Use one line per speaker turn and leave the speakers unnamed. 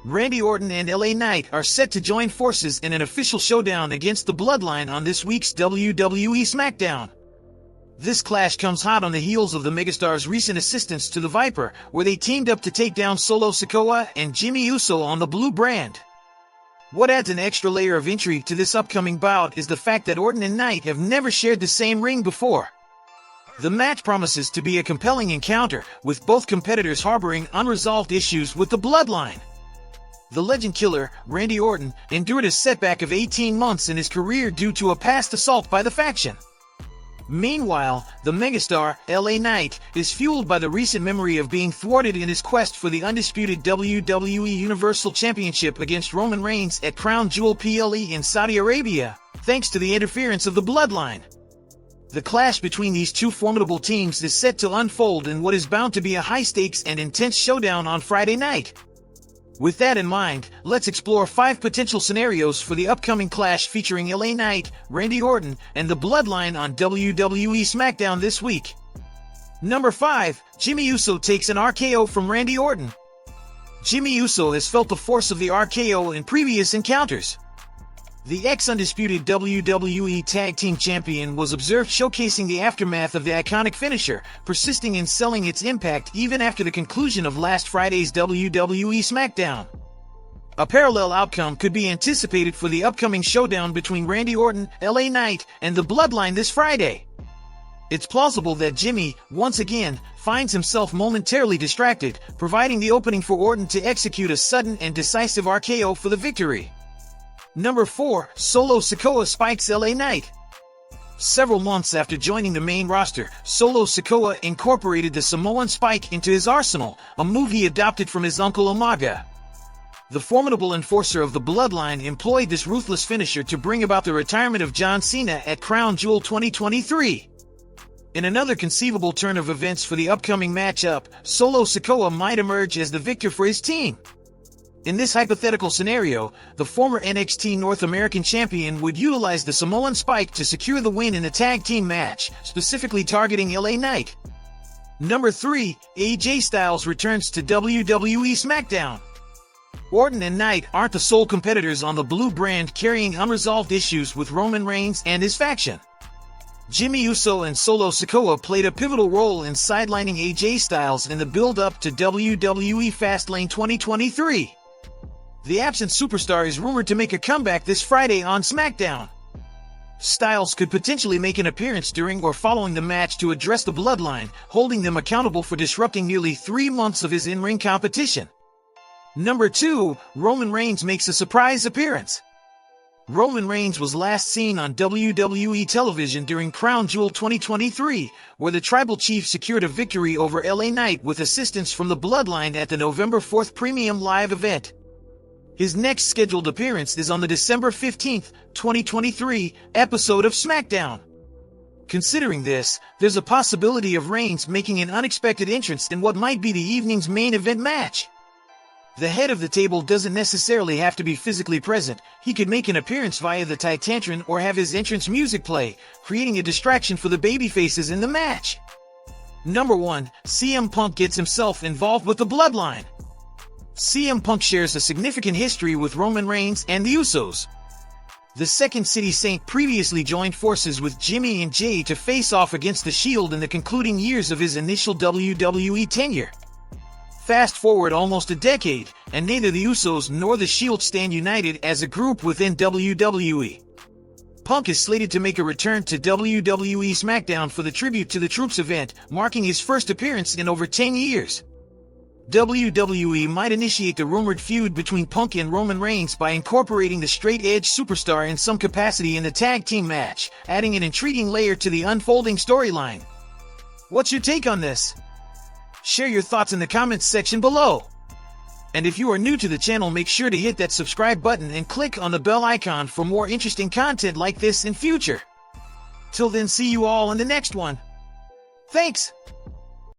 Randy Orton and LA Knight are set to join forces in an official showdown against the Bloodline on this week's WWE SmackDown. This clash comes hot on the heels of the megastar's recent assistance to the Viper, where they teamed up to take down Solo Sikoa and Jimmy Uso on the Blue brand. What adds an extra layer of intrigue to this upcoming bout is the fact that Orton and Knight have never shared the same ring before. The match promises to be a compelling encounter, with both competitors harboring unresolved issues with the Bloodline. The legend killer, Randy Orton, endured a setback of 18 months in his career due to a past assault by the faction. Meanwhile, the megastar, LA Knight, is fueled by the recent memory of being thwarted in his quest for the undisputed WWE Universal Championship against Roman Reigns at Crown Jewel PLE in Saudi Arabia, thanks to the interference of the Bloodline. The clash between these two formidable teams is set to unfold in what is bound to be a high-stakes and intense showdown on Friday night. With that in mind, let's explore 5 potential scenarios for the upcoming clash featuring LA Knight, Randy Orton, and the Bloodline on WWE SmackDown this week. Number 5. Jimmy Uso takes an RKO from Randy Orton. Jimmy Uso has felt the force of the RKO in previous encounters. The ex-undisputed WWE Tag Team Champion was observed showcasing the aftermath of the iconic finisher, persisting in selling its impact even after the conclusion of last Friday's WWE SmackDown. A parallel outcome could be anticipated for the upcoming showdown between Randy Orton, LA Knight, and the Bloodline this Friday. It's plausible that Jimmy, once again, finds himself momentarily distracted, providing the opening for Orton to execute a sudden and decisive RKO for the victory. Number 4. Solo Sikoa spikes LA Knight. Several months after joining the main roster, Solo Sikoa incorporated the Samoan spike into his arsenal, a move he adopted from his uncle Umaga. The formidable enforcer of the Bloodline employed this ruthless finisher to bring about the retirement of John Cena at Crown Jewel 2023. In another conceivable turn of events for the upcoming matchup, Solo Sikoa might emerge as the victor for his team. In this hypothetical scenario, the former NXT North American champion would utilize the Samoan spike to secure the win in a tag team match, specifically targeting LA Knight. Number 3. AJ Styles returns to WWE SmackDown. Orton and Knight aren't the sole competitors on the Blue brand carrying unresolved issues with Roman Reigns and his faction. Jimmy Uso and Solo Sikoa played a pivotal role in sidelining AJ Styles in the build-up to WWE Fastlane 2023. The absent superstar is rumored to make a comeback this Friday on SmackDown. Styles could potentially make an appearance during or following the match to address the Bloodline, holding them accountable for disrupting nearly 3 months of his in-ring competition. Number 2. Roman Reigns makes a surprise appearance. Roman Reigns was last seen on WWE television during Crown Jewel 2023, where the Tribal Chief secured a victory over LA Knight with assistance from the Bloodline at the November 4th Premium Live event. His next scheduled appearance is on the December 15, 2023, episode of SmackDown. Considering this, there's a possibility of Reigns making an unexpected entrance in what might be the evening's main event match. The head of the table doesn't necessarily have to be physically present. He could make an appearance via the Titantron or have his entrance music play, creating a distraction for the babyfaces in the match. Number 1. CM Punk gets himself involved with the Bloodline. CM Punk shares a significant history with Roman Reigns and the Usos. The Second City Saint previously joined forces with Jimmy and Jay to face off against The Shield in the concluding years of his initial WWE tenure. Fast forward almost a decade, and neither the Usos nor The Shield stand united as a group within WWE. Punk is slated to make a return to WWE SmackDown for the Tribute to the Troops event, marking his first appearance in over 10 years. WWE might initiate the rumored feud between Punk and Roman Reigns by incorporating the straight-edge superstar in some capacity in the tag team match, adding an intriguing layer to the unfolding storyline. What's your take on this? Share your thoughts in the comments section below. And if you are new to the channel, make sure to hit that subscribe button and click on the bell icon for more interesting content like this in future. Till then, see you all in the next one. Thanks!